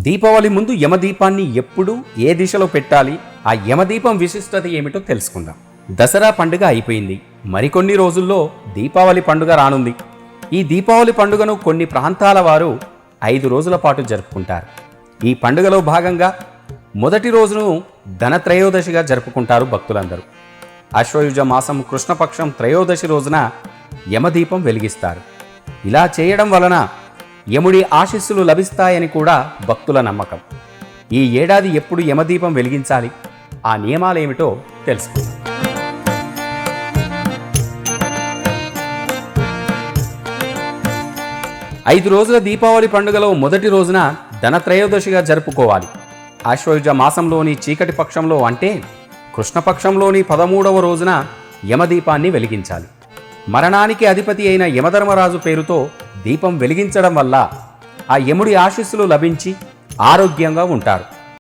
దీపావళి ముందు యమదీపాన్ని ఎప్పుడు ఏ దిశలో పెట్టాలి, ఆ యమదీపం విశిష్టత ఏమిటో తెలుసుకుందాం. దసరా పండుగ అయిపోయింది. మరికొన్ని రోజుల్లో దీపావళి పండుగ రానుంది. ఈ దీపావళి పండుగను కొన్ని ప్రాంతాల వారు 5 రోజుల పాటు జరుపుకుంటారు. ఈ పండుగలో భాగంగా మొదటి రోజును ధనత్రయోదశిగా జరుపుకుంటారు భక్తులందరూ. ఆశ్వయుజ మాసం కృష్ణపక్షం త్రయోదశి రోజున యమదీపం వెలిగిస్తారు. ఇలా చేయడం వలన యముడి ఆశీస్సులు లభిస్తాయని కూడా భక్తుల నమ్మకం. ఈ ఏడాది ఎప్పుడు యమదీపం వెలిగించాలి, ఆ నియమాలేమిటో తెలుసుకుందాం. ఐదు రోజుల దీపావళి పండుగలో మొదటి రోజున ధనత్రయోదశిగా జరుపుకోవాలి. ఆశ్వయుజ మాసంలోని చీకటి పక్షంలో అంటే కృష్ణపక్షంలోని 13వ రోజున యమదీపాన్ని వెలిగించాలి. మరణానికి అధిపతి అయిన యమధర్మరాజు పేరుతో దీపం వెలిగించడం వల్ల ఆ యముడి ఆశీస్సులు లభించి ఆరోగ్యంగా ఉంటారు.